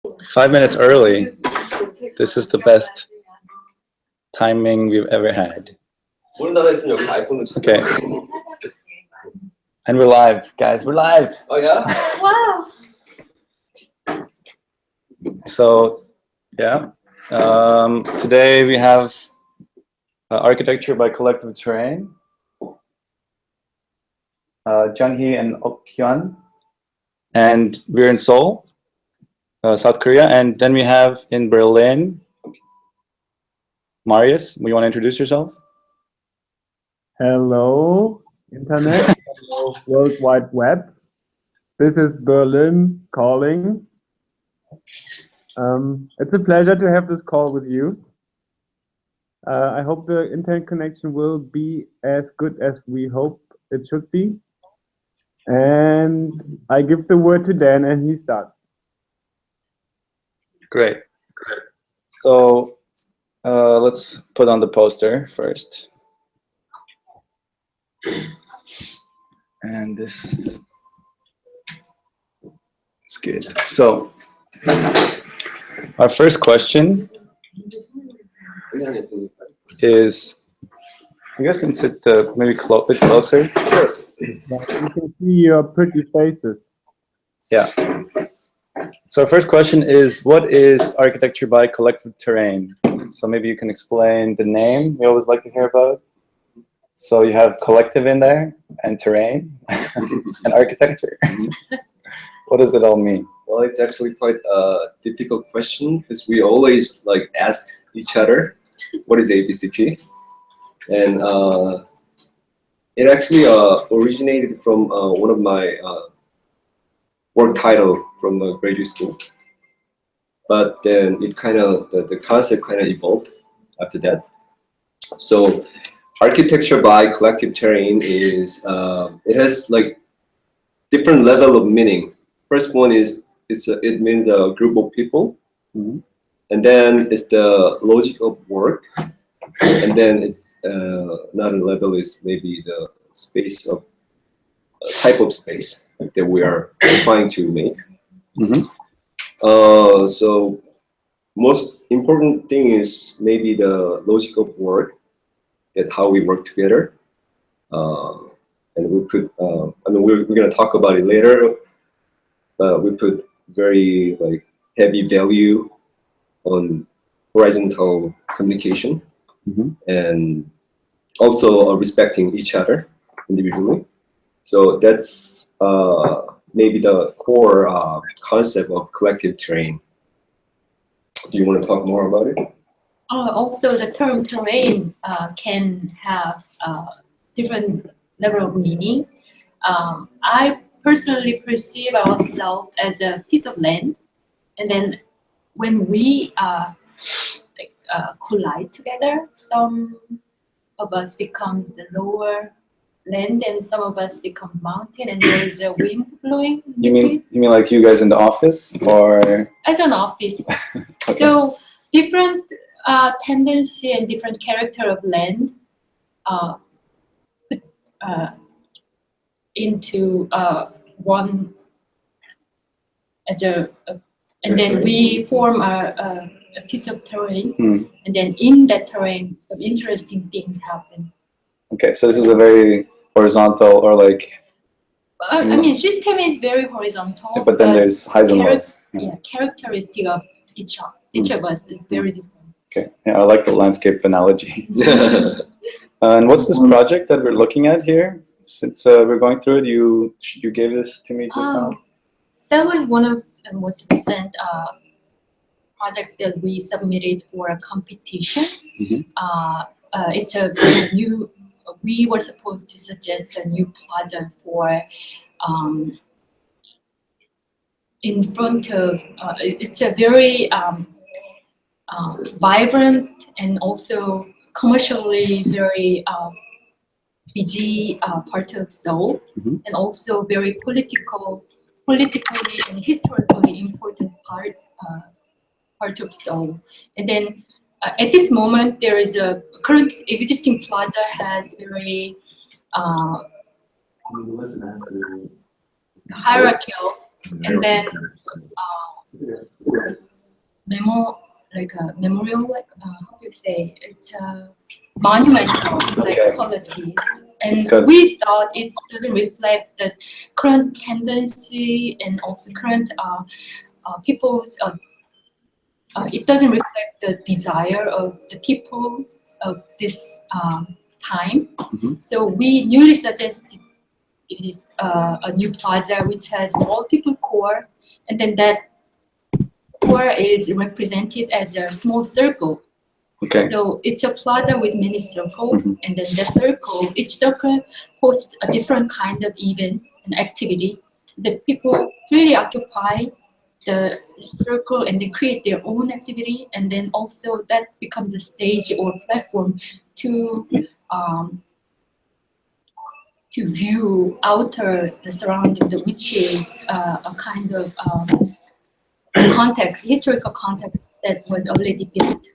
5 minutes early. This is the best timing we've ever had. Okay. And we're live, guys. We're live. Oh yeah? Wow. So, yeah. Today we have architecture by collective terrain. Jung-hee and Ok-hyun. And we're in Seoul, South Korea. And then we have in Berlin, Marius. You want to introduce yourself? Hello, Internet. Hello, World Wide Web. This is Berlin calling. It's a pleasure to have this call with you. I hope the internet connection will be as good as we hope it should be. And I give the word to Dan and he starts. Great. So let's put on the poster first. And this is good. So our first question is, you guys can sit maybe a bit closer. Sure. You can see your pretty faces. Yeah. So our first question is, what is architecture by collective terrain? So maybe you can explain the name we always like to hear about. So you have collective in there, and terrain, and architecture. What does it all mean? Well, it's actually quite a difficult question because we always ask each other, what is AbCT? And it actually originated from one of my work title from graduate school. But then it the concept kind of evolved after that. So architecture by collective terrain is, it has different level of meaning. First one is, it means a group of people. Mm-hmm. And then it's the logic of work. And then it's another level is maybe the space of type of space that we are trying to make. Mm-hmm. So most important thing is maybe the logic of work, that how we work together. And we put, I mean, we're going to talk about it later. We put very heavy value on horizontal communication. Mm-hmm. And also respecting each other individually. So that's maybe the core concept of collective terrain. Do you want to talk more about it? Also, the term terrain can have different level of meaning. I personally perceive ourselves as a piece of land, and then when we collide together, some of us become the lower land, and some of us become mountain, and there is a wind blowing. You mean like you guys in the office, or as an office? Okay. So different tendency and different character of land into one as and then we form a piece of terrain, and then in that terrain, some interesting things happen. Okay, so this is a very horizontal, or I mean, system is very horizontal. But then there's highs and lows. Yeah, characteristic of each of us is very different. Okay, yeah, I like the landscape analogy. And what's this project that we're looking at here? Since we're going through it, you gave this to me just now. That was one of the most recent project that we submitted for a competition. Mm-hmm. It's a new. We were supposed to suggest a new plaza for in front of. It's a very vibrant and also commercially very busy part of Seoul, mm-hmm. and also very politically and historically important part of Seoul. And then at this moment, there is a current existing plaza has very hierarchical, and then like a memorial, like how do you say? It's monumental like qualities, and we thought it doesn't reflect the current tendency and also current people's. It doesn't reflect the desire of the people of this time. So we newly suggested a new plaza which has multiple core, and then that core is represented as a small circle. Okay. So it's a plaza with many circles, and then the circle, each circle hosts a different kind of event and activity. The people freely occupy the circle and they create their own activity, and then also that becomes a stage or platform to view outer the surrounding, which is a kind of context, historical context that was already built.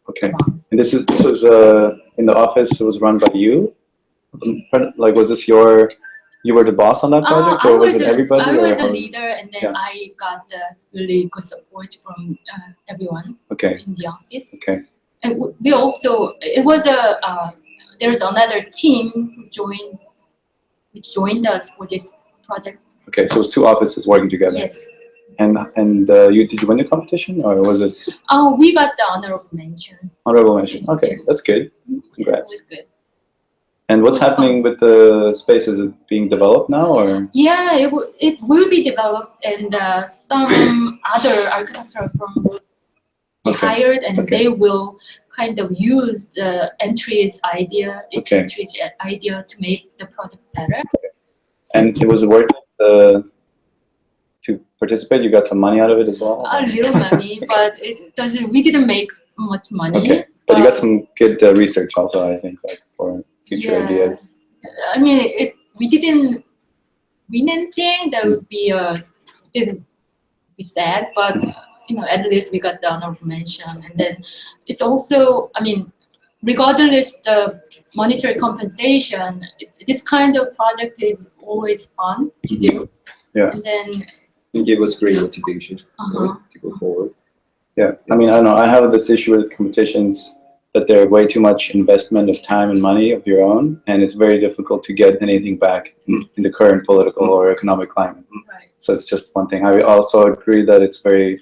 Okay. And this was in the office. It was run by you. Like, was this you were the boss on that project, or was it everybody? I was a leader, and then I got the really good support from everyone in the office. Okay. And we also, it was there's another team which joined us for this project. Okay, so it was two offices working together. Yes. And did you win the competition, or was it? Oh, we got the honorable mention. Honorable mention. Okay, that's good. Congrats. It was good. And what's happening with the space? Is it being developed now, or? Yeah, it will be developed, and some other architectural firm will be hired, and they will kind of use the entry's idea, entry's idea to make the project better. And it was worth it to participate? You got some money out of it as well? A little money, but it doesn't. We didn't make much money. Okay, but you got some good research also, I think, like for future ideas. I mean, we didn't win anything. That would be didn't be sad, but you know, at least we got the honorable mention. And then it's also, I mean, regardless the monetary compensation, this kind of project is always fun to do. Yeah. And then it gave us great motivation to go forward. Yeah, I mean, I don't know. I have this issue with competitions that they're way too much investment of time and money of your own, and it's very difficult to get anything back in the current political or economic climate. Right. So it's just one thing. I also agree that it's very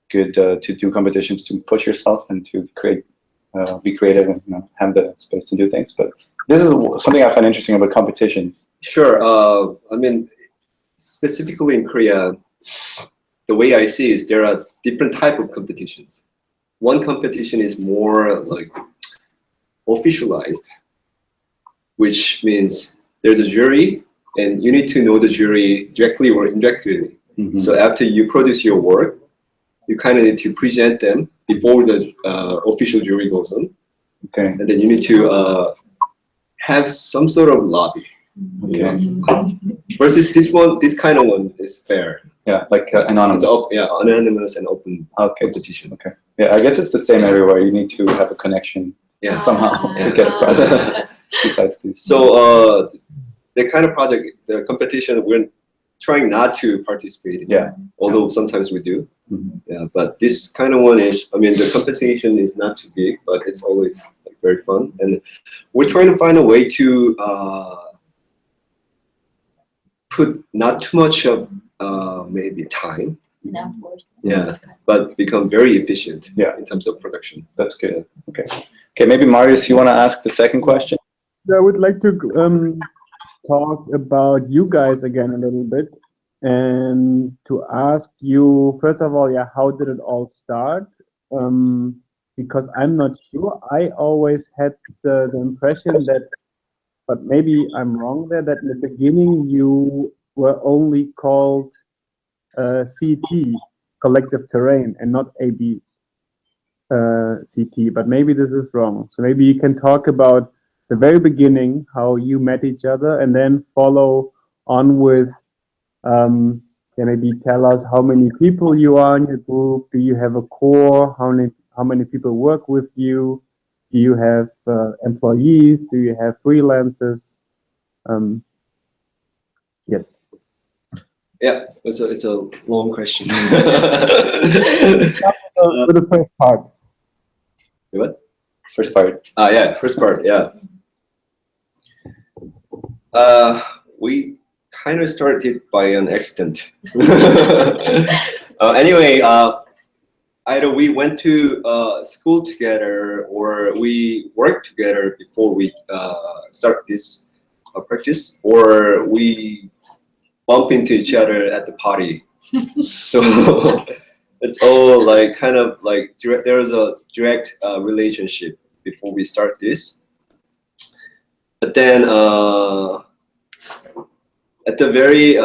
good to do competitions to push yourself and to create, be creative and have the space to do things. But this is something I find interesting about competitions. Sure. I mean, specifically in Korea, the way I see is there are different type of competitions. One competition is more like officialized, which means there's a jury and you need to know the jury directly or indirectly. So after you produce your work, you kind of need to present them before the official jury goes on. Okay. And then you need to have some sort of lobby. Okay. Versus this kind of one is fair. Yeah, like anonymous. Anonymous and open competition. Okay. Yeah, I guess it's the same everywhere. You need to have a connection somehow to get a project besides these. So the kind of project, the competition, we're trying not to participate in. Yeah. Although sometimes we do. Yeah, but this kind of one is, I mean, the competition is not too big, but it's always like very fun. And we're trying to find a way to put not too much of maybe time. Yeah, but become very efficient in terms of production. That's good. Okay. Okay, maybe Marius, you want to ask the second question? I would like to talk about you guys again a little bit, and to ask you, first of all, how did it all start? Because I'm not sure. I always had the impression that, but maybe I'm wrong there, that in the beginning you were only called CT, collective terrain, and not AbCT, but maybe this is wrong. So maybe you can talk about the very beginning, how you met each other, and then follow on with, maybe tell us how many people you are in your group. Do you have a core? How many people work with you? Do you have employees? Do you have freelancers? Yes. Yeah, it's a long question. With the first part. What? First part. Yeah, first part. Yeah. We kind of started by an accident. Anyway, either we went to school together or we worked together before we start this practice, or we bump into each other at the party. So it's all like kind of like there is a direct relationship before we start this. But then at the very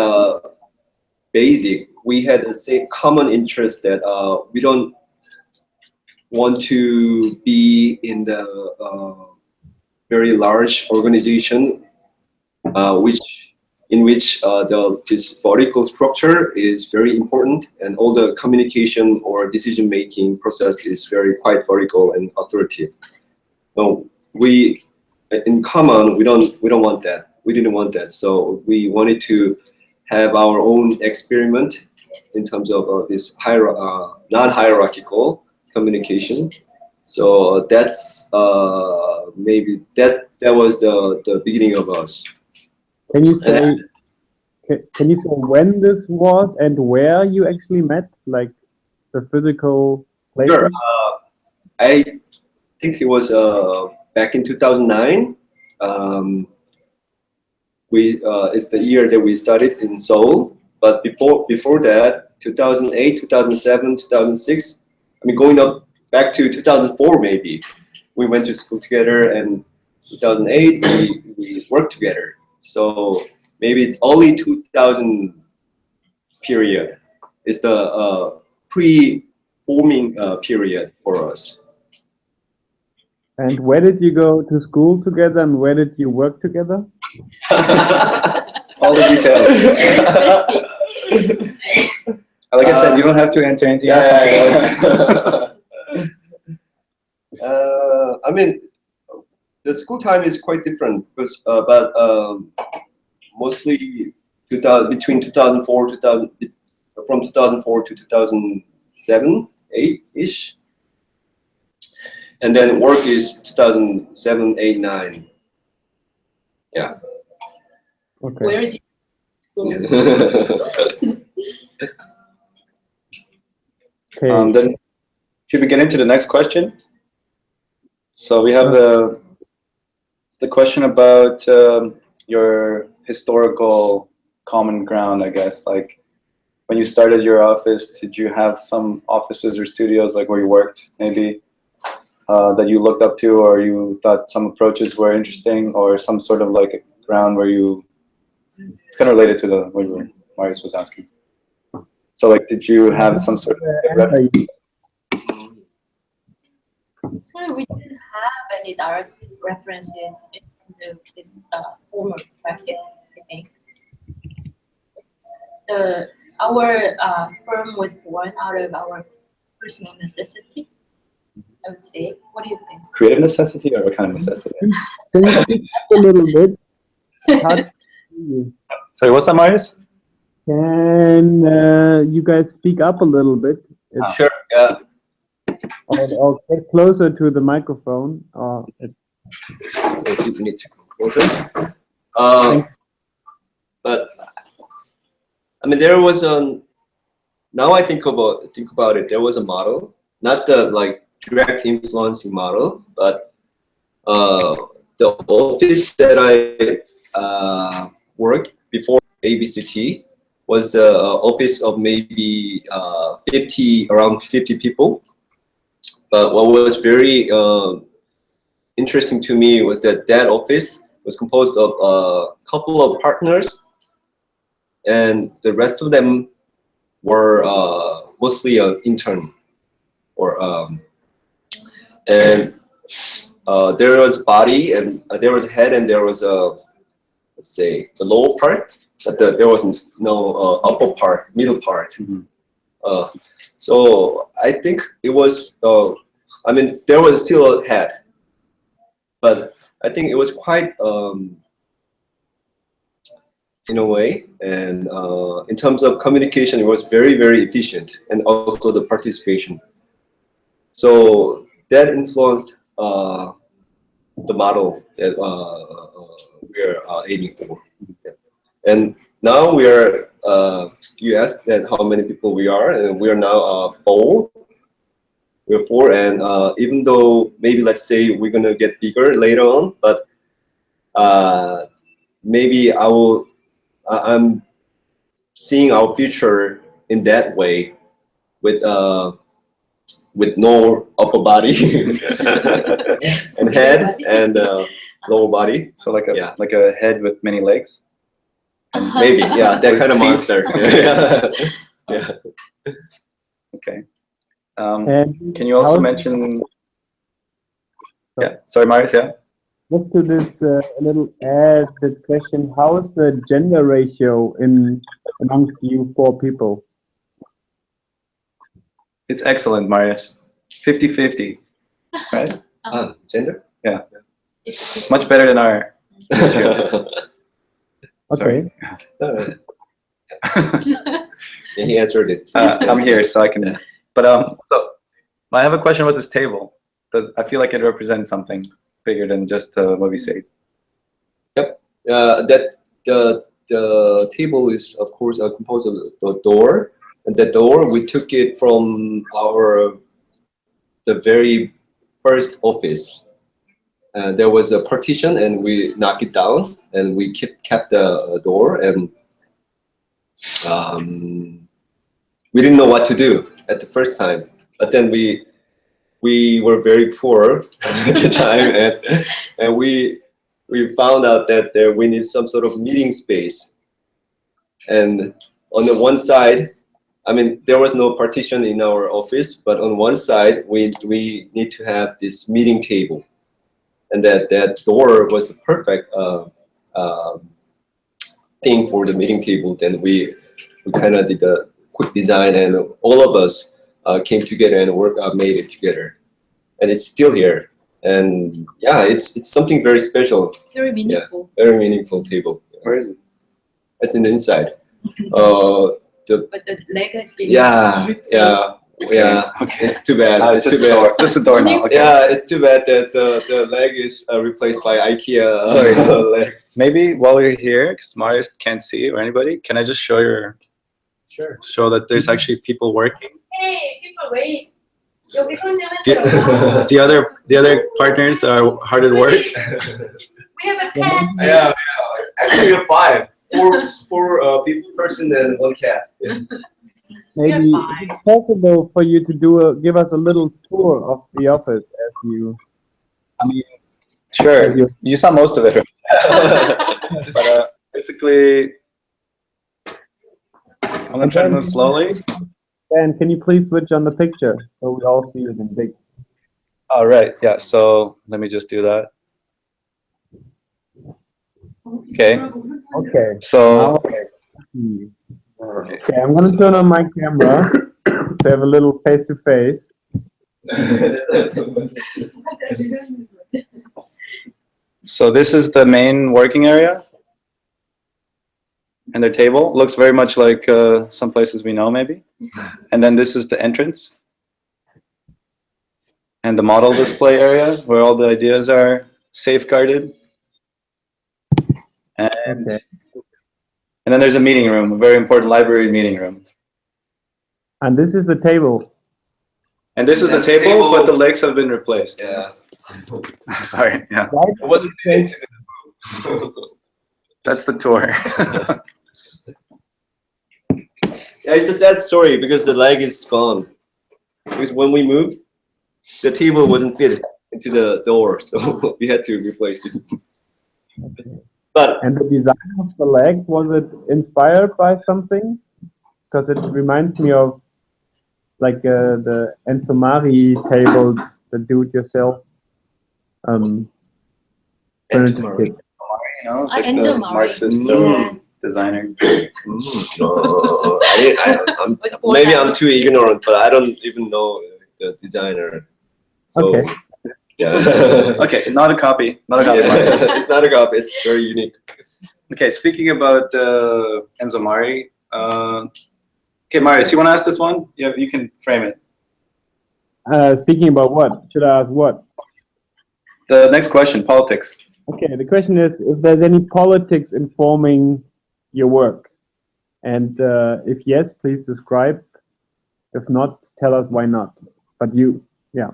basic, we had the same common interest that we don't want to be in the very large organization, in which this vertical structure is very important, and all the communication or decision-making process is quite vertical and authoritative. So we, in common, we don't want that. We didn't want that. So we wanted to have our own experiment in terms of this non-hierarchical communication. So that's maybe that was the beginning of us. Can you say when this was and where you actually met, like the physical place? Sure. I think it was back in 2009. It's the year that we started in Seoul. But before that, 2008, 2007, 2006. I mean, going up back to 2004 maybe. We went to school together, and 2008 we worked together. So maybe it's early 2000 period. It's the pre-forming period for us. And where did you go to school together, and where did you work together? All the details. Like I said, you don't have to answer anything. I mean, the school time is quite different, because, but mostly between 2004 from 2004 to 2007, 8-ish, and then work is 2007, 8, 9. Yeah. Okay. Where did you go? Okay. Then should we get into the next question? So we have the question about your historical common ground, I guess. Like when you started your office, did you have some offices or studios like where you worked maybe that you looked up to, or you thought some approaches were interesting, or some sort of like a ground where you, it's kind of related to what Marius was asking. So like, did you have some sort of reference? Sorry, we didn't have any direct references into this formal practice, I think. Our firm was born out of our personal necessity, I would say. What do you think? Creative necessity, or what kind of necessity? Can you speak up a little bit? How do you? Sorry, what's that, Marius? Can you guys speak up a little bit? Sure. Yeah. Or get closer to the microphone. You need to go closer. But I mean, there was now I think about it. There was a model, not the like direct influencing model, but the office that I worked before AbCT was the office of maybe around 50 people. But what was very interesting to me was that office was composed of a couple of partners, and the rest of them were mostly an intern, and there was body, and there was head, and there was let's say the lower part, but there wasn't no upper part, middle part. Mm-hmm. So I think it was, I mean, there was still a head, but I think it was quite in a way, and in terms of communication, it was very, very efficient, and also the participation. So that influenced the model that we're aiming for. And now we are, you asked that how many people we are, and we are now 4. We're 4, and even though maybe let's say we're gonna get bigger later on, but maybe I'm seeing our future in that way, with no upper body and head and lower body. So like a head with many legs. And maybe, yeah, that kind of monster. Yeah. Okay. And Can you also how- mention? Yeah. Sorry, Marius. Yeah. Just to this a little add the question: how is the gender ratio amongst you 4 people? It's excellent, Marius. 50-50, right? Gender? Yeah. Much better than our. Okay. Sorry. Yeah, he answered it. I'm here, so I can. But so I have a question about this table. I feel like it represents something bigger than just what we say. Yep. That the table is of course composed of the door, and the door we took it from the very first office. There was a partition, and we knocked it down, and we kept the door, and we didn't know what to do at the first time. But then we were very poor at the time, and we found out that we need some sort of meeting space. And on the one side, I mean, there was no partition in our office, but on one side we need to have this meeting table, and that door was the perfect thing for the meeting table. Then we kind of did a quick design, and all of us came together and made it together, and it's still here. And yeah, it's something very special. Very meaningful. Yeah, very meaningful table. Where is it? It's in the inside. But the leg has been replaced. Yeah. Okay. It's too bad. It's just a door. Just a door now. Okay. Yeah, it's too bad that the leg is replaced by IKEA Sorry. leg. Maybe while you're here, because Marius can't see or anybody, can I just show show that there's actually people working? Hey, people wait. 여기 손 좀 해줘요. The other partners are hard at work. We have a cat. Yeah. Actually, 5. 4 person and 1 cat. Yeah. Maybe it's possible for you to give us a little tour of the office as you. I mean, Sure. You saw most of it. But basically, I'm gonna try to move slowly. Dan, can you please switch on the picture so we all see it in big? All right. Yeah. So let me just do that. Okay. Okay. So. Okay, I'm gonna turn on my camera to have a little face to face. So this is the main working area, and their table looks very much like some places we know, maybe. And then this is the entrance, and the model display area where all the ideas are safeguarded. And Okay. and then there's a meeting room, a very important library meeting room. And this is the table. And this is the That's the table, table. but the legs have been replaced. Yeah. Sorry. Yeah, Right? It wasn't meant that's the tour. Yeah, it's a sad story because the leg is gone. Because when we moved, the table wasn't fit into the door, so we had to replace it. But And the design of the leg, was it inspired by something? Because it reminds me of like the Ensomari tables, the do-it-yourself furniture Ensomari. kit. You know, Enzo the Mari. Marxist Yes. designer. no, I'm, Was born maybe out. I'm too ignorant, but I don't even know the designer. So, Okay. yeah. Okay, not a copy. Not a copy. Yeah, it's not a copy. It's very unique. Okay, speaking about Enzo Mari. Okay, Marius, you want to ask this one? Yeah, you can frame it. Speaking about what? Should I ask what? The next question, politics. Okay, the question is if there's any politics informing your work. And if yes, please describe. If not, tell us why not. But you, yeah.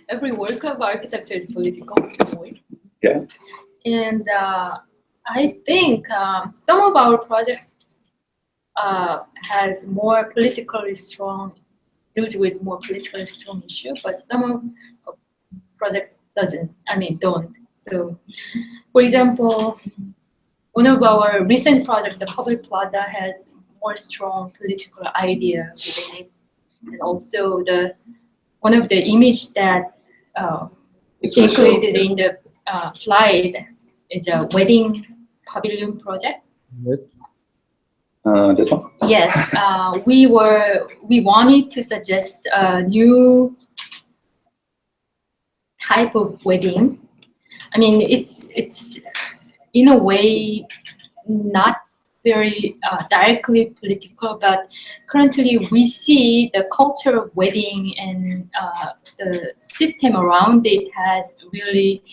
Every work of architecture is political. Yeah. And I think some of our projects has more politically strong, deals with more politically strong issue, but some of project doesn't, don't. So, for example, one of our recent projects, the public plaza, has more strong political idea within it. And also one of the image that it's included in the slide is a wedding pavilion project. This one? Yes, we wanted to suggest a new type of wedding. It's in a way not very directly political, but currently we see the culture of wedding and the system around it has really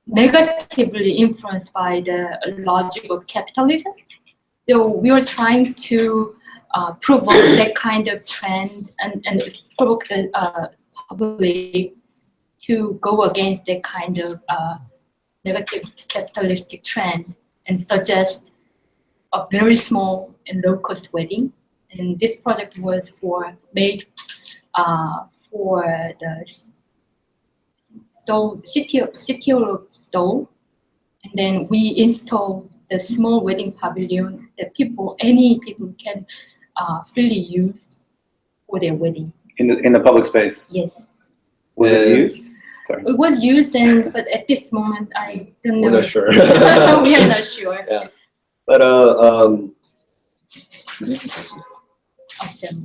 negatively influenced by the logic of capitalism. So we are trying to provoke that kind of trend and provoke the public to go against that kind of negative capitalistic trend and suggest a very small and low-cost wedding. And this project was made for the Seoul, city of Seoul. And then we installed the small wedding pavilion that any people can freely use for their wedding. In the public space? Yes. Was it used? Sorry. It was used, but at this moment, I don't know. We're not sure. We are not sure. Yeah. But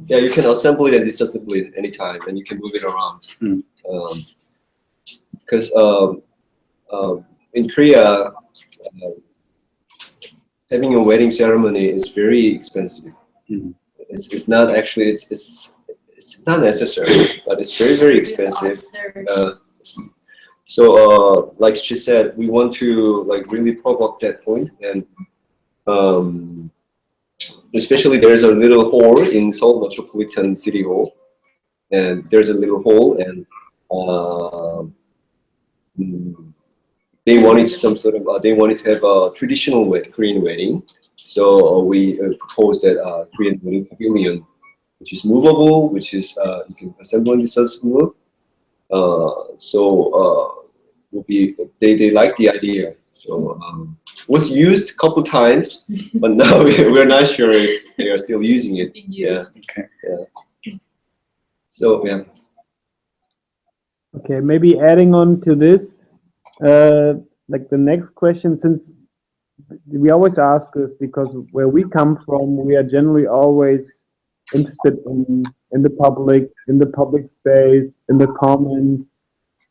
yeah, you can assemble it and disassemble it anytime, and you can move it around. Because in Korea, having a wedding ceremony is very expensive. It's not actually it's not necessary, but it's very expensive. So like she said, we want to really provoke that point, and especially there's a little hall in Seoul Metropolitan City Hall, and there's a little hall, and they wanted they wanted to have a traditional Korean wedding. So we proposed that Korean wedding pavilion, which is movable, which is you can assemble and disassemble. They like the idea. So was used a couple times, but now we're not sure if they are still using it. Yeah. Okay. Yeah. So yeah. Okay, maybe adding on to this, like the next question, since we always ask this because where we come from, we are generally always interested in the public space, in the commons,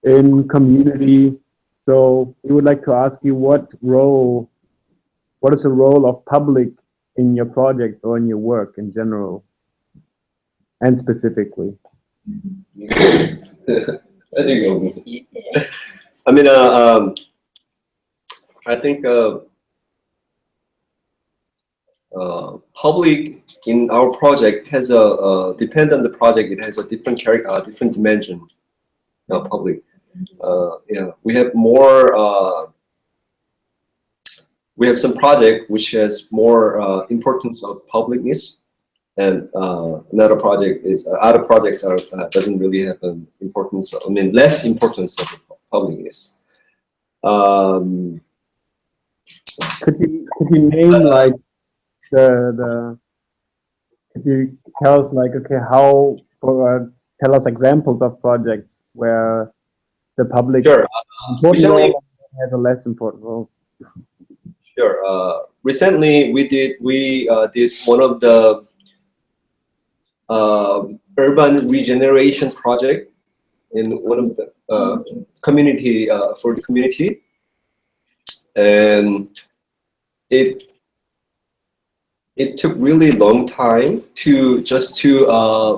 in community. So we would like to ask you what is the role of public in your project or in your work in general and specifically? There you go. I think public in our project has depend on the project. It has a different different dimension. Public. Yeah, we have more. We have some project which has more importance of publicness, and another project is other projects doesn't really have an importance. Less importance of publicness. Could you name like could you tell us tell us examples of projects where the public recently has a less important role? Sure. Recently we did one of the urban regeneration project in one of the community for the community, and it took really long time to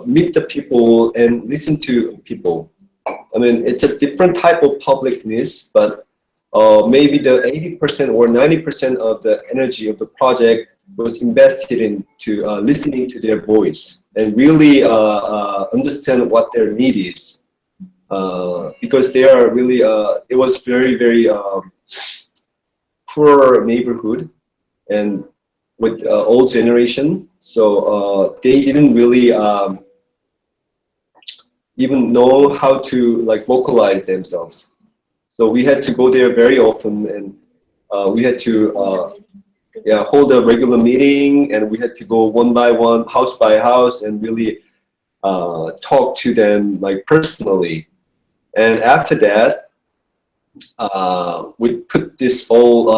meet the people and listen to people. I mean, it's a different type of publicness, but maybe the 80% or 90% of the energy of the project was invested into listening to their voice and really understand what their need is. Because they are really, it was very, very poor neighborhood and with old generation. So they didn't really even know how to like vocalize themselves. So we had to go there very often, and we had to hold a regular meeting, and we had to go one by one, house by house, and really talk to them like personally. And after that, we put this all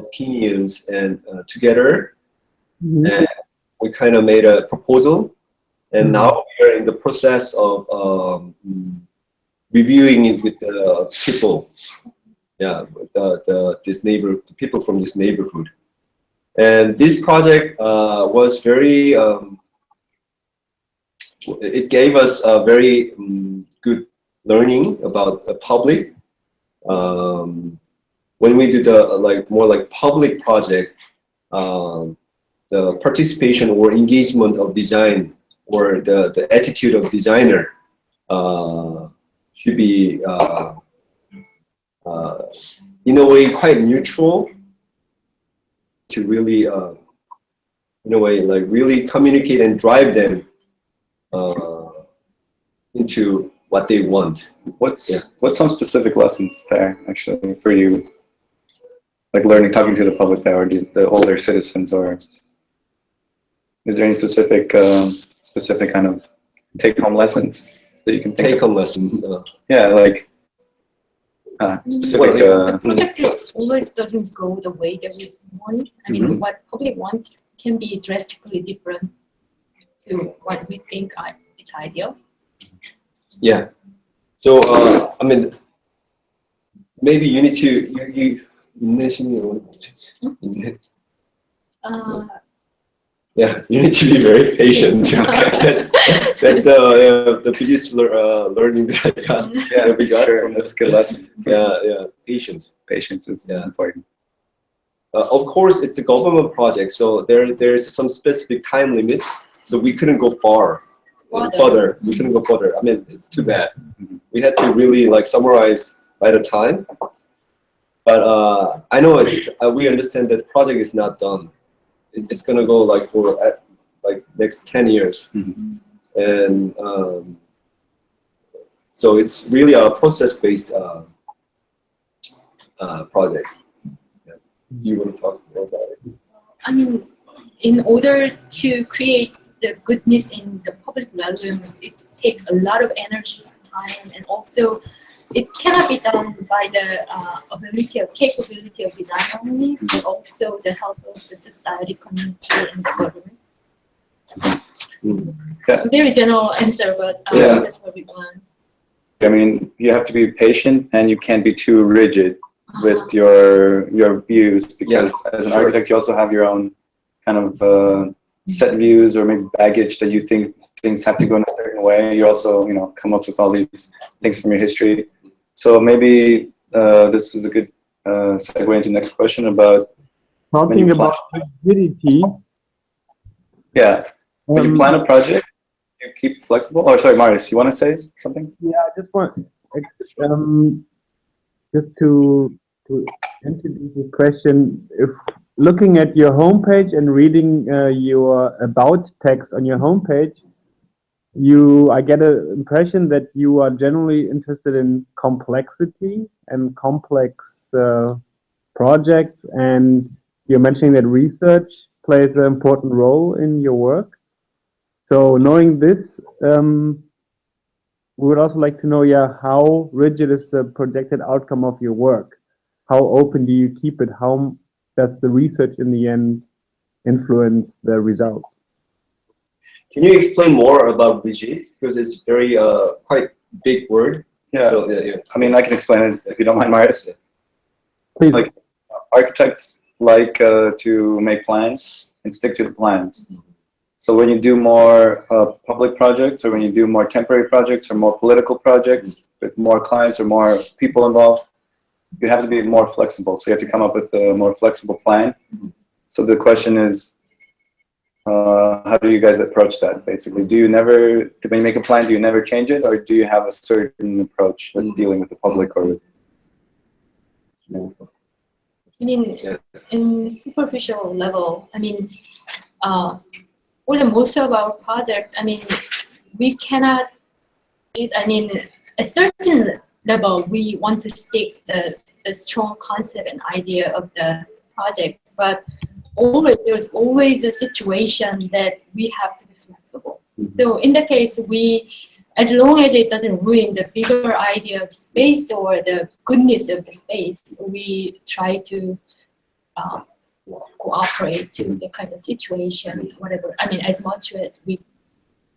opinions and together, and we kind of made a proposal. And now we are in the process of reviewing it with the people, with the people from this neighborhood. And this project was very, it gave us a very good learning about the public. When we do the more like public project, the participation or engagement of design or the attitude of designer should be in a way quite neutral to really in a way like really communicate and drive them into what they want. What's some specific lessons there actually for you, like learning, talking to the public there, or the older citizens, or is there any specific specific kind of take-home lessons that you can think Take-home lesson. Yeah, like specific. The project always doesn't go the way that we want. I mean, what public wants can be drastically different to what we think is ideal. Yeah. So I mean, maybe you need to you mentioned. Yeah, you need to be very patient. Okay. That's the biggest learning that I got. Yeah, we got sure. That's a good lesson. Yeah, patience. Patience is important. Of course, it's a government project, so there's some specific time limits. So we couldn't go further. We couldn't go further. I mean, it's too bad. We had to really like summarize by the time. But I know we understand that the project is not done. It's gonna go like for like next 10 years, and so it's really a process-based project. Yeah. You want to talk more about it? I mean, in order to create the goodness in the public realm, it takes a lot of energy, time, and also it cannot be done by the ability or capability of design only, but also the help of the society, community, and the government. A very general answer, but that's what we want. I mean, you have to be patient, and you can't be too rigid with your views, because as an architect, you also have your own kind of set views or maybe baggage that you think things have to go in a certain way. You also, come up with all these things from your history. So maybe this is a good segue into the next question about talking about rigidity. Yeah, when you plan a project, you keep flexible. Oh, sorry, Marius, you want to say something? Yeah, I just want just to introduce the question. If looking at your homepage and reading your about text on your homepage, I get an impression that you are generally interested in complexity and complex projects, and you're mentioning that research plays an important role in your work. So knowing this, we would also like to know, how rigid is the projected outcome of your work? How open do you keep it? How does the research in the end influence the result? Can you explain more about rigid? Because it's very quite big word Yeah. So yeah. I mean, I can explain it if you don't mind, Marius. Please. Like, architects like to make plans and stick to the plans. So when you do more public projects, or when you do more temporary projects or more political projects with more clients or more people involved, you have to be more flexible. So you have to come up with a more flexible plan. So the question is, how do you guys approach that? Basically, do you never, when you make a plan, do you never change it, or do you have a certain approach that's dealing with the public or with? I mean, in superficial level, I mean, for the most of our project, I mean, we cannot. I mean, at certain level, we want to stick the strong concept and idea of the project, but there's always a situation that we have to be flexible. So in the case, as long as it doesn't ruin the bigger idea of space or the goodness of the space, we try to cooperate to the kind of situation, whatever. I mean, as much as we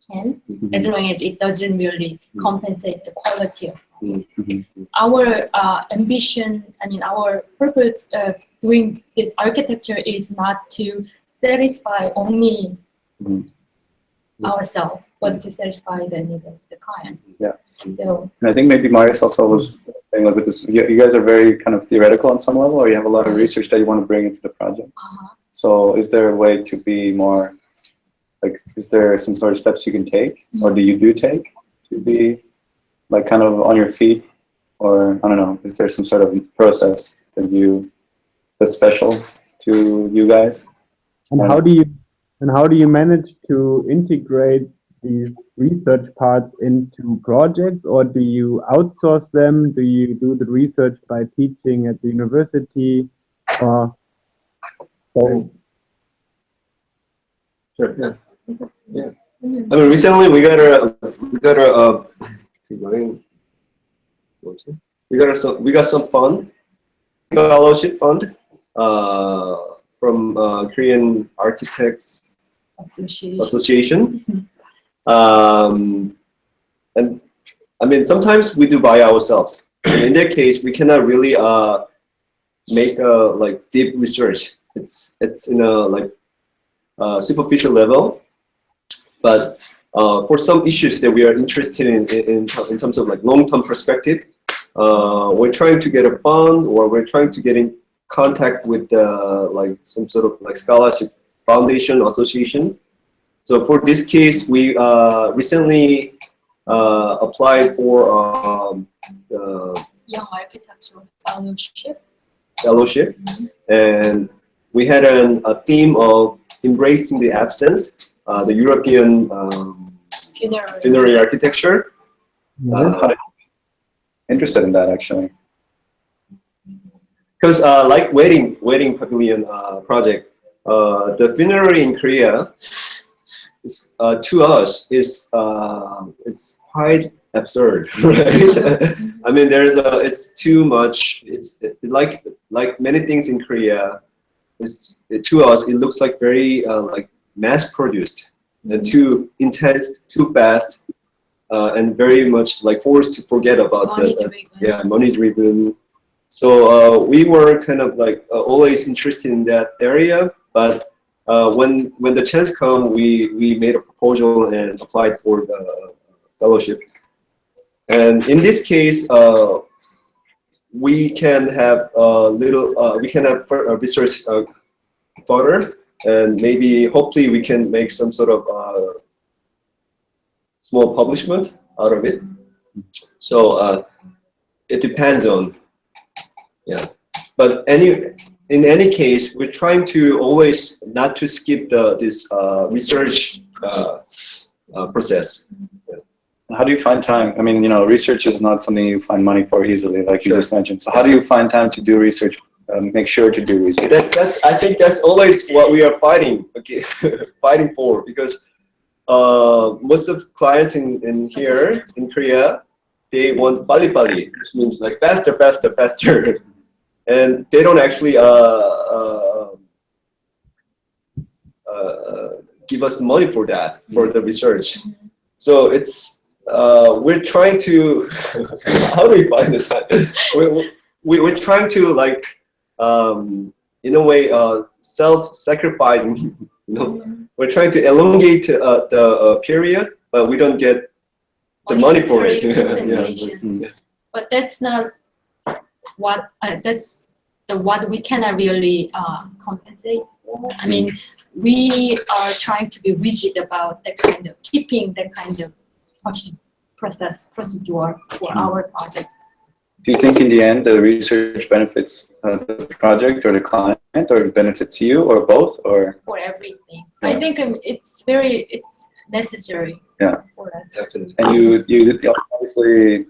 can, as long as it doesn't really compensate the quality of it. Our ambition, I mean, our purpose of doing this architecture is not to satisfy only ourselves, but to satisfy the need of the client. Yeah. So, and I think maybe Marius also was saying, like, with this, you guys are very kind of theoretical on some level, or you have a lot of research that you want to bring into the project. So is there a way to be more, like, is there some sort of steps you can take, or do you take to be like kind of on your feet, or I don't know, is there some sort of process that's special to you guys? And how do you manage to integrate these research parts into projects, or do you outsource them? Do you do the research by teaching at the university? Or so? Sure. Yeah. I mean, recently we got some fund, fellowship fund, from Korean Architects Association. And I mean, sometimes we do by ourselves. In that case, we cannot really make like deep research. It's in a like superficial level. But for some issues that we are interested in terms of like long-term perspective, we're trying to get a fund, or we're trying to get in contact with like some sort of like scholarship foundation association. So for this case, we recently applied for the Young Architectural Fellowship. And we had a theme of embracing the absence, the European funerary architecture. Interested in that, actually. Because like wedding pavilion project, the funerary in Korea is, to us, is it's quite absurd, right? I mean, it's too much. It's like many things in Korea. To us, it looks like very like mass-produced and too intense, too fast, and very much like forced to forget about money-driven. So we were kind of like always interested in that area, but when the chance come, we made a proposal and applied for the fellowship. And in this case, we can have research further, and maybe hopefully we can make some sort of small publishment out of it. So it depends on, but in any case, we're trying to always not to skip this research process. How do you find time? I mean, research is not something you find money for easily, like you just mentioned. So how do you find time to do research? Make sure to do research. I think that's always what we are fighting. Okay, fighting for, because most of clients in here in Korea, they want pali, which means like faster, and they don't actually give us money for that, for the research. So it's we're trying to. How do we find the time? We're trying to like, in a way, self-sacrificing. You know, we're trying to elongate the period, but we don't get the money for it. Compensation. But that's not what that's what we cannot really compensate for. I mean, we are trying to be rigid about that kind of keeping that kind of procedure for our project. Do you think in the end the research benefits the project or the client, or it benefits you, or both, or? For everything. Yeah. I think it's necessary. Yeah. For us. Definitely. And you obviously,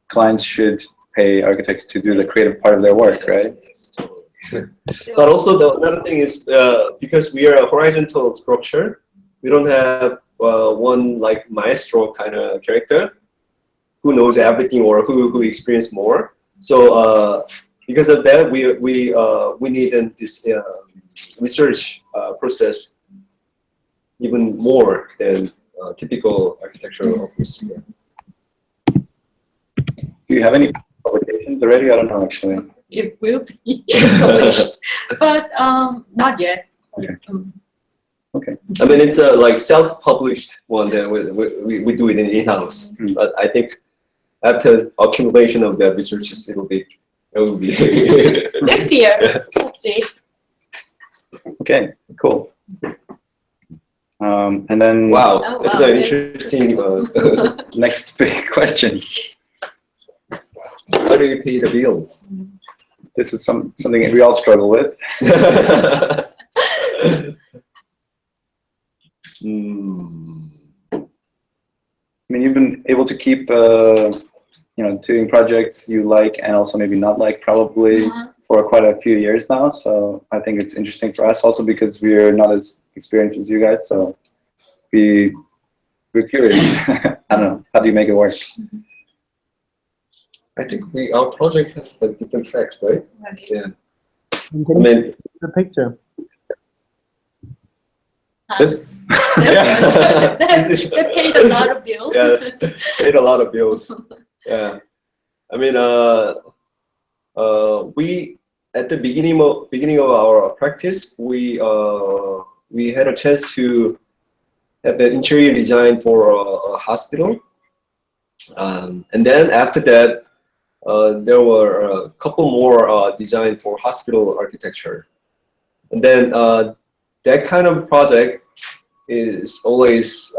clients should pay architects to do the creative part of their work, right? But also another thing is because we are a horizontal structure, we don't have one like maestro kind of character who knows everything or who experienced more. So because of that, we need this research process even more than typical architectural office. Yeah. Do you have any publications already? I don't know actually. It will be published, but not yet. Okay. Okay. I mean, it's a like self-published one that we do it in-house. But I think after accumulation of the researches, it will be Next year. We'll see. Okay, cool. And then wow, Oh, that's wow. an interesting. next big question. How do you pay the bills? This is something we all struggle with. I mean, you've been able to keep, doing projects you like and also maybe not like, probably for quite a few years now. So I think it's interesting for us also because we're not as experienced as you guys. So we're curious. I don't know. How do you make it work? I think our project has like different tracks, right? Yeah. And I can you mean, see the picture? This? They paid a lot of bills. Yeah, paid a lot of bills. Yeah, I mean, we at the beginning of our practice, we had a chance to have an interior design for a hospital, and then after that, there were a couple more design for hospital architecture, and then that kind of project is always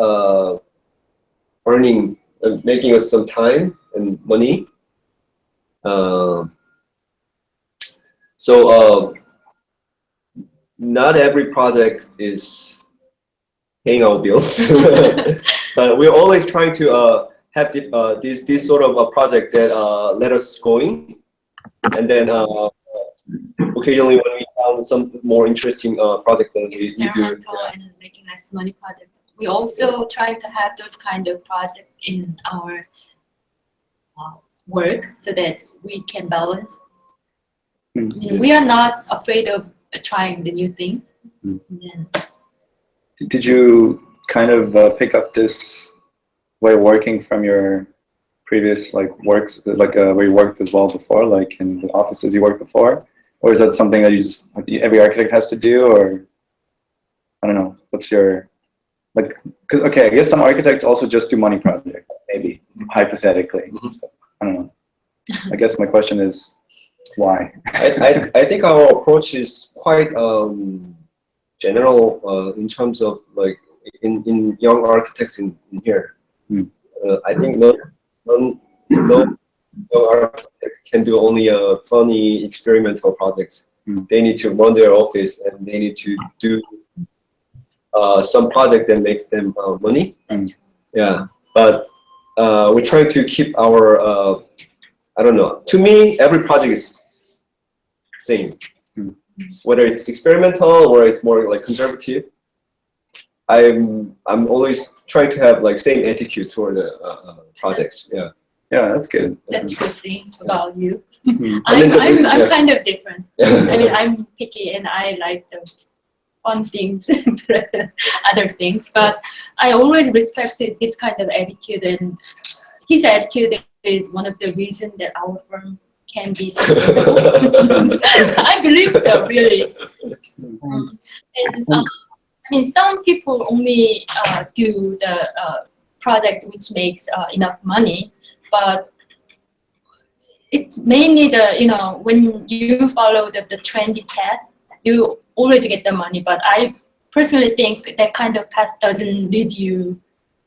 making us some time and money. So not every project is paying our bills, but we're always trying to have this sort of a project that let us going, and then occasionally when we found some more interesting project, then we do. And making less money project. We also try to have those kind of projects in our work so that we can balance. I mean, we are not afraid of trying the new things. Did you kind of pick up this way of working from your previous works, where you worked as well before, like in the offices you worked before? Or is that something that every architect has to do, or I don't know, what's your, okay, I guess some architects also just do money projects, maybe, hypothetically. I don't know. I guess my question is, why? I think our approach is quite general in terms of in young architects in here. I think no architects can do only funny experimental projects. They need to run their office and they need to do some project that makes them money. Yeah, but we're trying to keep our I don't know. To me, every project is same. Whether it's experimental or it's more conservative. I'm always trying to have same attitude toward the projects. Yeah. Yeah, that's good. That's good thing about you. I'm I'm kind of different. I mean, I'm picky and I like the fun things, other things. But I always respected this kind of attitude, and his attitude is one of the reasons that our firm can be sustainable. I believe so, really. And I mean, some people only do the project which makes enough money, but it's mainly the, when you follow the trendy path, you always get the money. But I personally think that kind of path doesn't lead you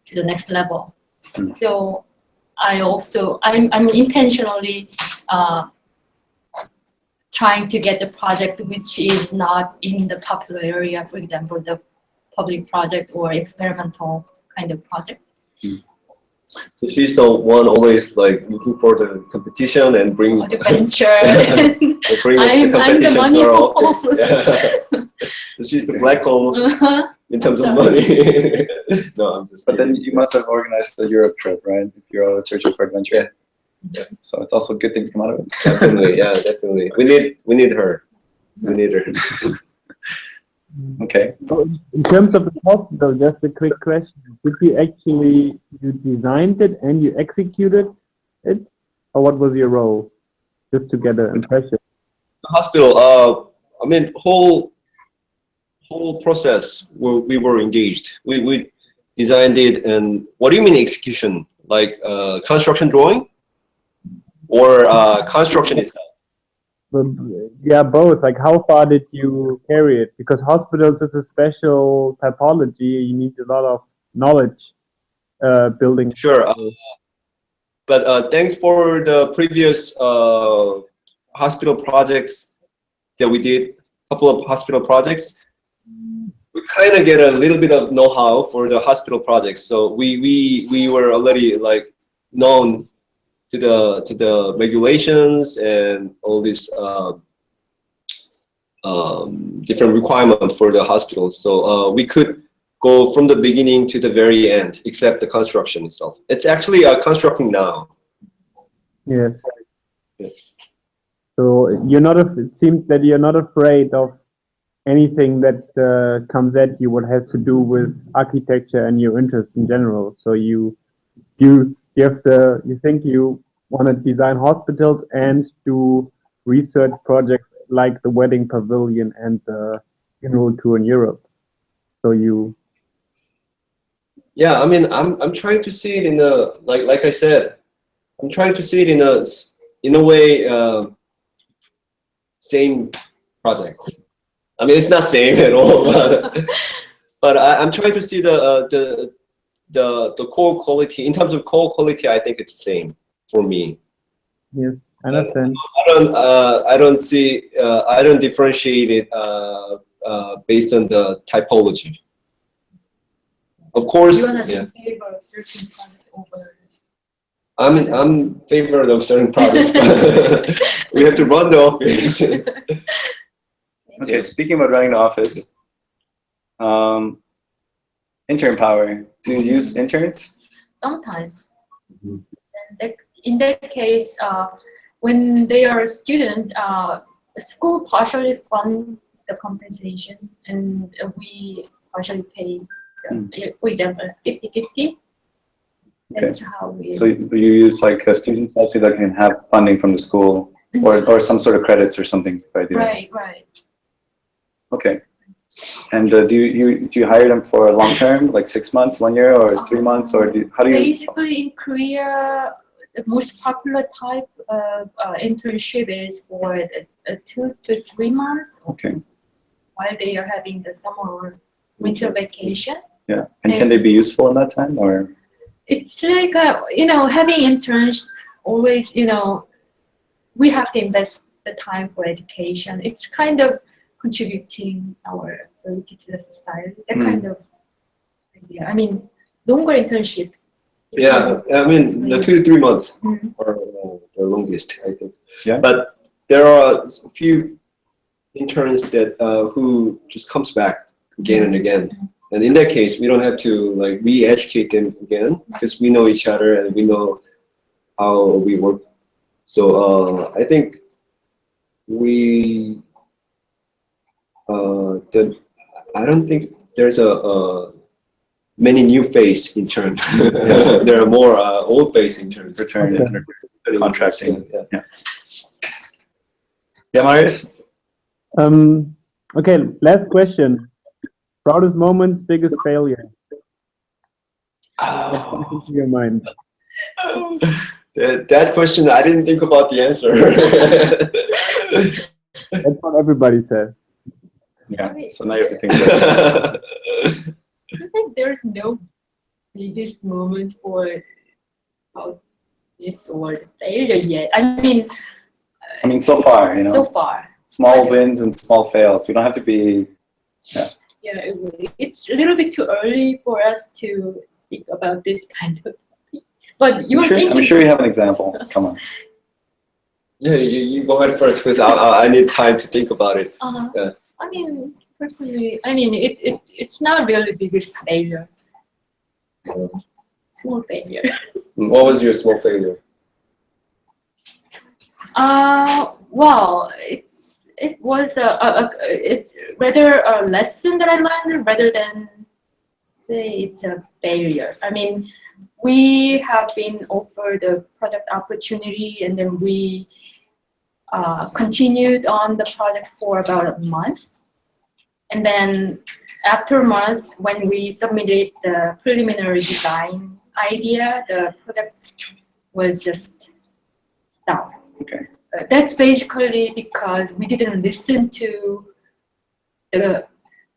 to the next level. So I'm intentionally trying to get the project which is not in the popular area, for example, the public project or experimental kind of project. So she's the one always like looking for the competition and bring Or the venture. bring us the I'm the competition money to our hole. office. Yeah. So she's the black hole in terms of money. No, I'm just. But then you must have organized the Europe trip, right? If you're always searching for adventure. Yeah. So it's also good things come out of it. Definitely, yeah, definitely. We need her. We need her. Okay. So in terms of the hospital, just a quick question. Did you designed it and you executed it? Or what was your role? Just to get an impression. The hospital, I mean, whole process, we were engaged. We designed it, and what do you mean execution? Like construction drawing? Or construction itself? Yeah, both. Like, how far did you carry it? Because hospitals is a special typology. You need a lot of knowledge building. Sure. But thanks for the previous hospital projects that we did, a couple of hospital projects. We kind of get a little bit of know-how for the hospital projects. So we were already like known to the regulations and all these different requirements for the hospitals. So we could go from the beginning to the very end, except the construction itself. It's actually constructing now. Yes. Yeah. So it seems that you're not afraid of anything that comes at you, what has to do with architecture and your interests in general. So you think you want to design hospitals and do research projects like the wedding pavilion and the funeral tour in Europe. So you. Yeah, I mean, I'm trying to see it in a like I said, I'm trying to see it in a way same projects. I mean, it's not same at all, but I'm trying to see the core quality. In terms of core quality, I think it's the same for me. Yes, I understand. I don't differentiate it based on the typology. Of course, You want to yeah. favor a certain project over. I'm favored of certain projects, but we have to run the office. Okay, speaking about running the office, intern power. Do you use interns? Sometimes. And in that case, when they are a student, school partially fund the compensation, and we partially pay. For example, 50-50. That's how we. So you use like students also that can have funding from the school, or some sort of credits or something. Right. Okay. And do you hire them for a long term, like 6 months, 1 year, or 3 months, or how do you? Basically, in Korea, the most popular type of internship is for 2 to 3 months. Okay. While they are having the summer or winter vacation. Yeah, and can they be useful in that time, or? It's like having interns always. We have to invest the time for education. It's kind of contributing our ability to the society. That kind of idea. I mean, longer internship. Yeah, I mean the 2 to 3 months are the longest, I think. Yeah. But there are a few interns that who just comes back again and again. And in that case, we don't have to like re-educate them again because we know each other and we know how we work. So I think I don't think there's a many new face in terms. There are more old face in terms. Return Okay. contracting. Yeah. Yeah, Marius? Okay, last question. Proudest moments, biggest failure. What's coming into your mind? That question, I didn't think about the answer. That's what everybody says. Yeah, so now you have to think about it. I think there's no biggest moment for this or the failure yet. I mean, So far, you know, so far. small wins and small fails. We don't have to be, Yeah, it's a little bit too early for us to speak about this kind of topic. But you're thinking. I'm sure you have an example. Come on. Yeah, you go ahead first because I need time to think about it. Yeah. I mean, personally, it's not really biggest failure. Small failure. What was your small failure? Well, it was it's rather a lesson that I learned rather than say it's a failure. I mean, we have been offered a project opportunity, and then we continued on the project for about a month. And then after a month, when we submitted the preliminary design idea, the project was just stopped. Okay. That's basically because we didn't listen to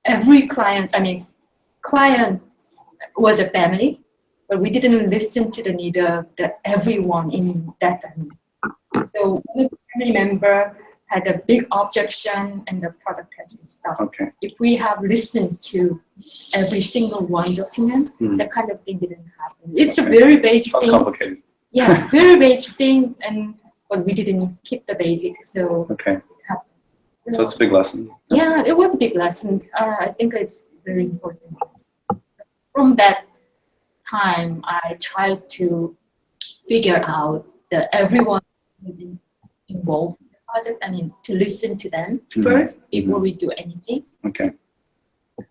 every client. I mean, clients was a family, but we didn't listen to the need of everyone in that family. So one family member had a big objection and the project has been stopped. Okay. If we have listened to every single one's opinion, that kind of thing didn't happen. It's a very basic Sounds thing. complicated. Yeah, very basic thing, but we didn't keep the basic, so Okay. it happened. So it's a big lesson. Yeah, it was a big lesson. I think it's very important. From that time, I tried to figure out that everyone is involved in the project. I mean, to listen to them first before we do anything. Okay.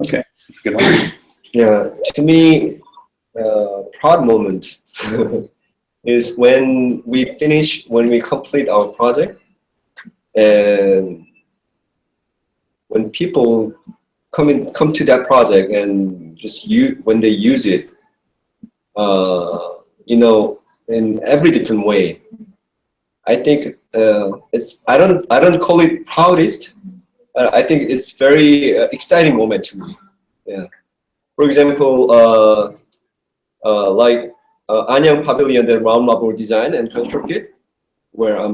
Okay. That's a good one. Yeah, to me, proud moment is when we complete our project, and when people come to that project and just when they use it, you know, in every different way. I think I don't call it proudest. I think it's very exciting moment to me. Yeah. For example, like Anyang Pavilion, the round marble design and constructed, where I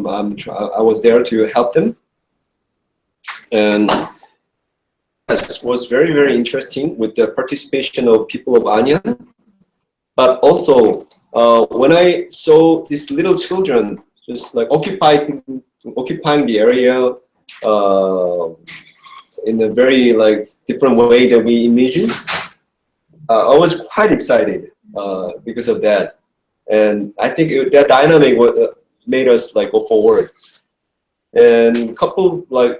was there to help them, and that was very, very interesting with the participation of people of Anyang. But also when I saw these little children just like occupying the area in a very like different way that we imagined, I was quite excited because of that, and I think that dynamic made us like go forward. And couple like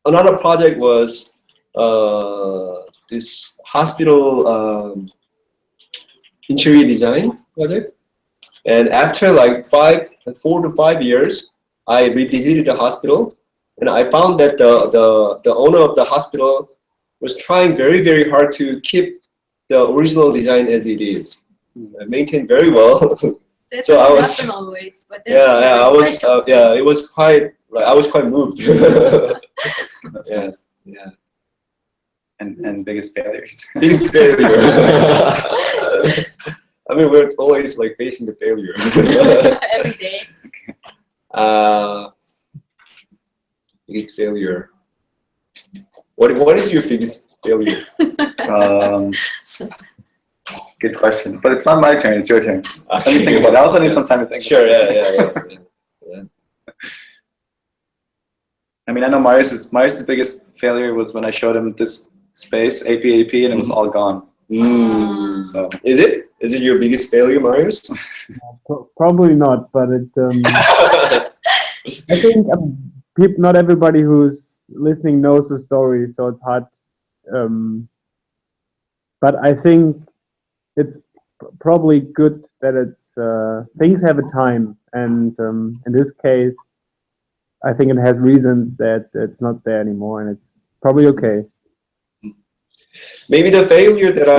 another project was this hospital interior design project. And after like 4 to 5 years, I revisited the hospital, and I found that the owner of the hospital was trying very, very hard to keep the original design as it is, maintained very well. That So I doesn't was happen always, but that's I was special. it was quite like I was quite moved. That's Yeah. nice. Yeah. And biggest failures. Biggest failure. I mean, we're always like facing the failure. Every day. Biggest failure. What is your biggest failure? Good question. But it's not my turn, it's your turn. Let me think about it. I also need some time to think. Sure, about it. yeah. I mean, I know Marius's biggest failure was when I showed him this space, APAP, and it was all gone. So Is it your biggest failure, Marius? Probably not, but it. I think not everybody who's listening knows the story, so it's hard. But I think it's probably good that it's things have a time, and in this case, I think it has reasons that it's not there anymore, and it's probably okay. Maybe the failure that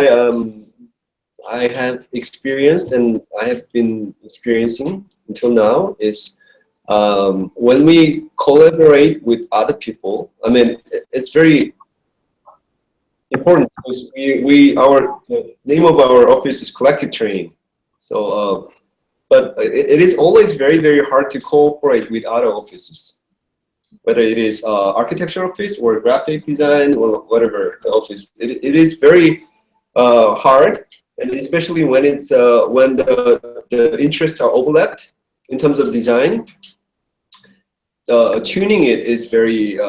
I have experienced and I have been experiencing until now is when we collaborate with other people. I mean, it's very important because the name of our office is collective training. So, but it is always very, very hard to cooperate with other offices, whether it is architecture office or graphic design or whatever the office. It is very hard, and especially when it's when the interests are overlapped in terms of design. Tuning it is very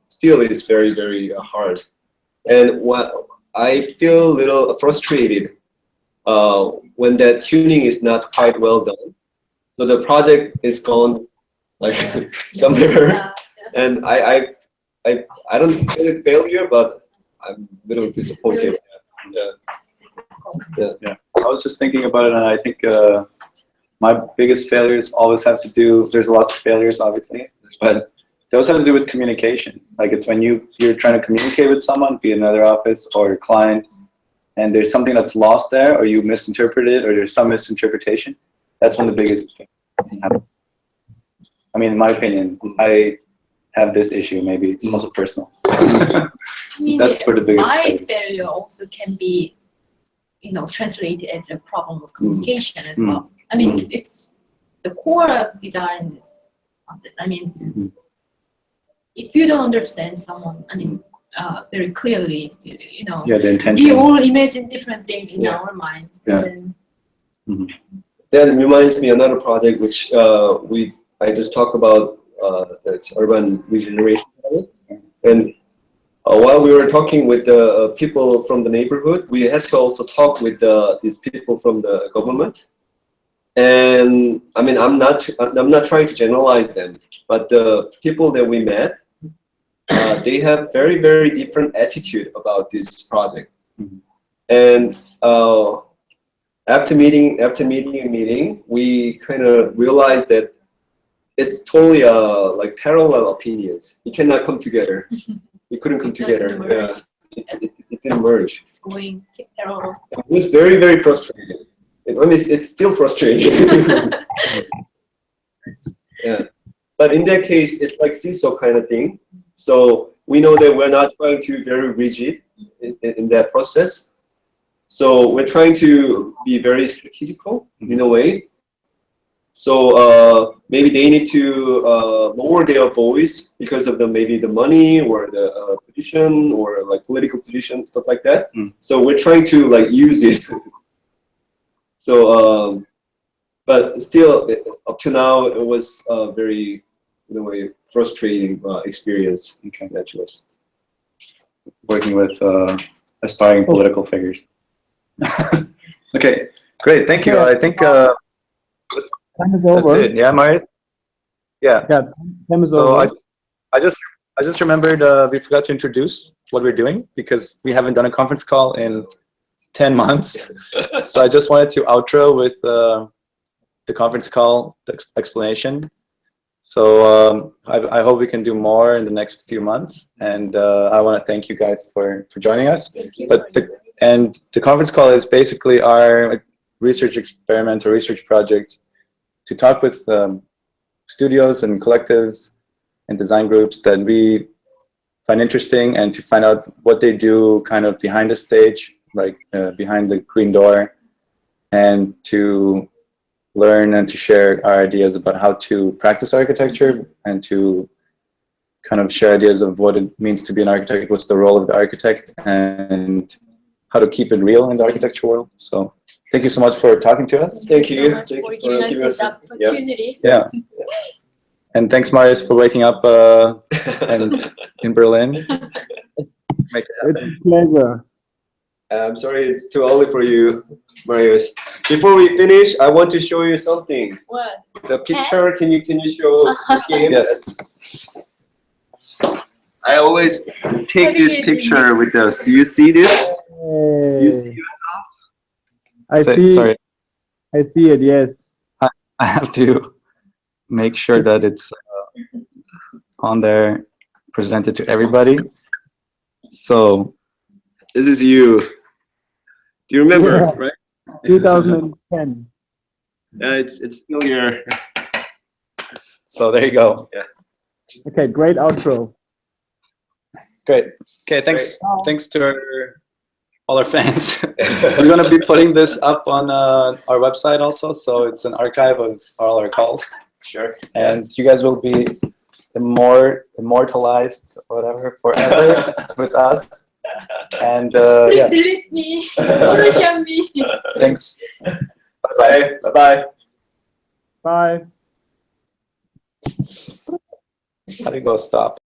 still is very, very hard. And what I feel a little frustrated when that tuning is not quite well done. So the project is gone like somewhere, and I don't feel it failure, but I'm a little disappointed. Yeah. I was just thinking about it, and I think my biggest failures always have to do. There's lots of failures, obviously, but they also have to do with communication. Like it's when you're trying to communicate with someone, be it another office or a client, and there's something that's lost there, or you misinterpret it, or there's some misinterpretation. That's one of the biggest things. I mean, in my opinion, I have this issue. Maybe it's also personal. I mean, That's for the biggest my failures. failure also can be, translated as a problem of communication as well. I mean, it's the core of design process. I mean, if you don't understand someone, I mean, very clearly, Yeah, the intention. we all imagine different things in our mind. Yeah. And That reminds me another project which I just talked about. That's urban regeneration project. And while we were talking with the people from the neighborhood, we had to also talk with these people from the government. And I mean, I'm not trying to generalize them, but the people that we met, they have very, very different attitude about this project. And after meeting, we kind of realized that it's totally like parallel opinions. You cannot come together. We couldn't come together. Yeah. It didn't merge. it's going parallel. It was very, very frustrating. I mean, it's still frustrating. Yeah. But in that case, it's like seesaw kind of thing. So we know that we're not trying to be very rigid in that process. So we're trying to be very strategical in a way. So maybe they need to lower their voice because of maybe the money or the position or like political position, stuff like that. So we're trying to like use it. So, but still, up to now, it was a very, in a way, frustrating experience. Okay. Actually. Working with aspiring political figures. Okay, great. Thank you. I think Time is over. that's it. Yeah, Marius? Yeah. Yeah, time is So over. I just remembered we forgot to introduce what we're doing because we haven't done a conference call in 10 months. So I just wanted to outro with the conference call explanation. So I hope we can do more in the next few months. And I want to thank you guys for joining us. Thank you. But the conference call is basically our research experiment or research project to talk with studios and collectives and design groups that we find interesting and to find out what they do kind of behind the stage, like behind the green door, and to learn and to share our ideas about how to practice architecture and to kind of share ideas of what it means to be an architect, what's the role of the architect, and how to keep it real in the architecture world. So thank you so much for talking to us. Thank you. So much Thank for you giving us giving this us opportunity. Yeah. And thanks, Marius, for waking up and in Berlin. Make it happen. It's a pleasure. I'm sorry, it's too early for you, Marius. Before we finish, I want to show you something. What? The picture, can you show? Yes. I always take this picture with us. Do you see this? Do you see yourselves? I Say- see. Sorry, I see it. Yes. I have to make sure that it's on there, presented to everybody. So This is you. Do you remember, Yeah. right? 2010. It's still here. so there you go. Okay, great outro. Great. Okay, thanks to all our fans. We're gonna be putting this up on our website also, so it's an archive of all our calls. Sure. And you guys will be immortalized, whatever, forever with us. And yeah, Delete me. Photoshop me. thanks. Bye. Bye. Bye. How do you go stop?